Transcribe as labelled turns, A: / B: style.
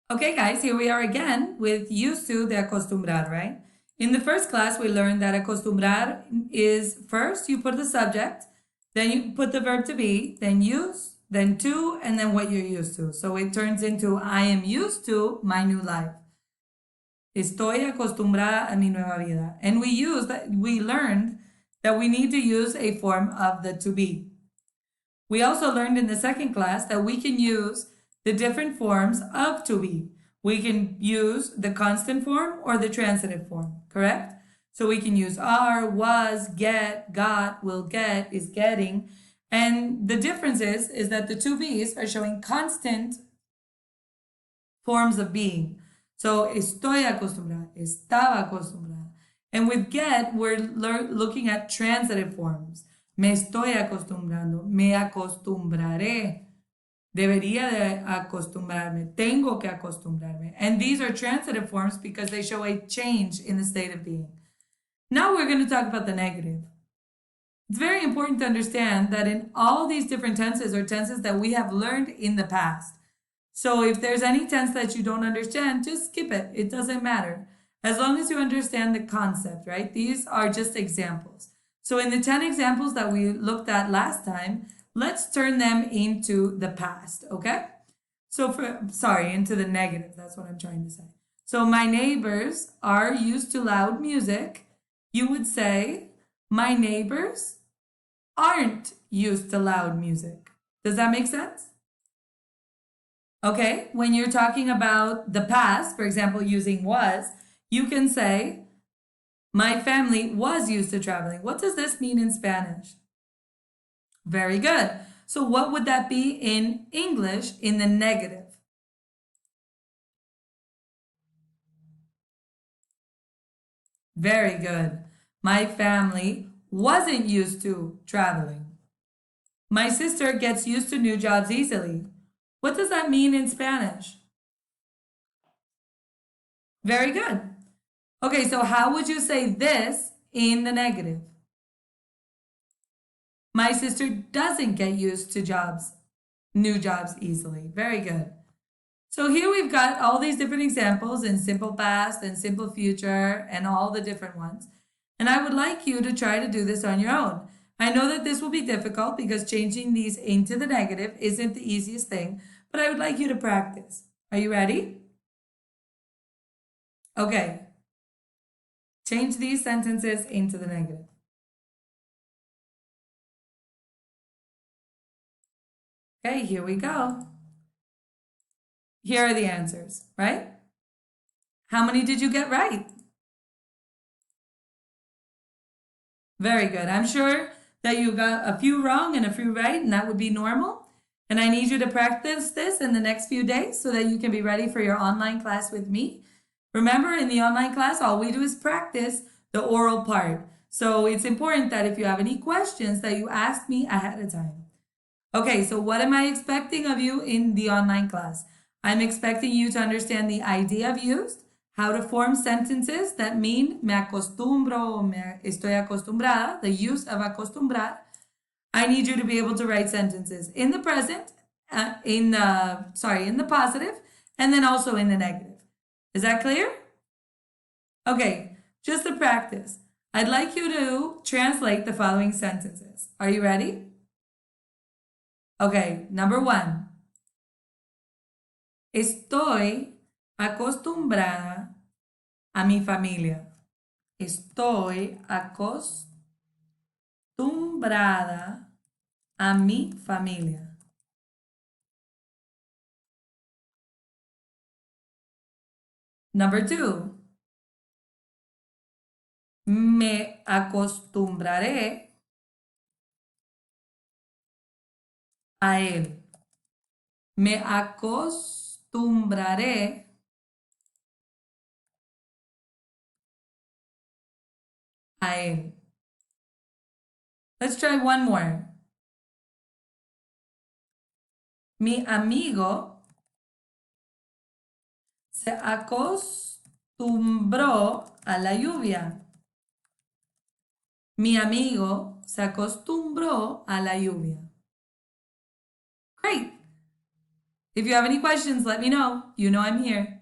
A: Okay, guys, here we are again with used to de acostumbrar, right? In the first class, we learned that acostumbrar is first you put the subject, then you put the verb to be, then use, then to, and then what you're used to. So it turns into I am used to my new life. Estoy acostumbrada a mi nueva vida. And we learned that we need to use a form of the to be. We also learned in the second class that we can use the different forms of to be. We can use the constant form or the transitive form, correct? So we can use are, was, get, got, will get, is getting. And the difference is that the to be's are showing constant forms of being. So estoy acostumbrada, estaba acostumbrada. And with get, we're looking at transitive forms. Me estoy acostumbrando, me acostumbraré. Debería de acostumbrarme, tengo que acostumbrarme. And these are transitive forms because they show a change in the state of being. Now we're going to talk about the negative. It's very important to understand that in all these different tenses are tenses that we have learned in the past. So if there's any tense that you don't understand, just skip it. It doesn't matter. As long as you understand the concept, right? These are just examples. So in the 10 examples that we looked at last time, let's turn them into the past, okay? So into the negative. That's what I'm trying to say. So my neighbors are used to loud music. You would say, my neighbors aren't used to loud music. Does that make sense? Okay, when you're talking about the past, for example, using was, you can say, my family was used to traveling. What does this mean in Spanish? Very good. So what would that be in English in the negative? Very good. My family wasn't used to traveling. My sister gets used to new jobs easily. What does that mean in Spanish? Very good. Okay, so how would you say this in the negative? My sister doesn't get used to new jobs easily. Very good. So here we've got all these different examples in simple past and simple future and all the different ones. And I would like you to try to do this on your own. I know that this will be difficult because changing these into the negative isn't the easiest thing, but I would like you to practice. Are you ready? Okay. Change these sentences into the negative. Okay, here we go. Here are the answers, right? How many did you get right? Very good. I'm sure that you got a few wrong and a few right, and that would be normal. And I need you to practice this in the next few days so that you can be ready for your online class with me. Remember, in the online class, all we do is practice the oral part. So it's important that if you have any questions that you ask me ahead of time. Okay, so what am I expecting of you in the online class? I'm expecting you to understand the idea of used, how to form sentences that mean me acostumbro, me estoy acostumbrada, the use of acostumbrar. I need you to be able to write sentences in the present, in the positive, and then also in the negative. Is that clear? Okay, just to practice, I'd like you to translate the following sentences. Are you ready? Okay, number 1. Estoy acostumbrada a mi familia. Estoy acostumbrada a mi familia. Number 2. Me acostumbraré a él. Me acostumbraré a él. Let's try one more. Mi amigo se acostumbró a la lluvia. Mi amigo se acostumbró a la lluvia. Great. If you have any questions, let me know. You know I'm here.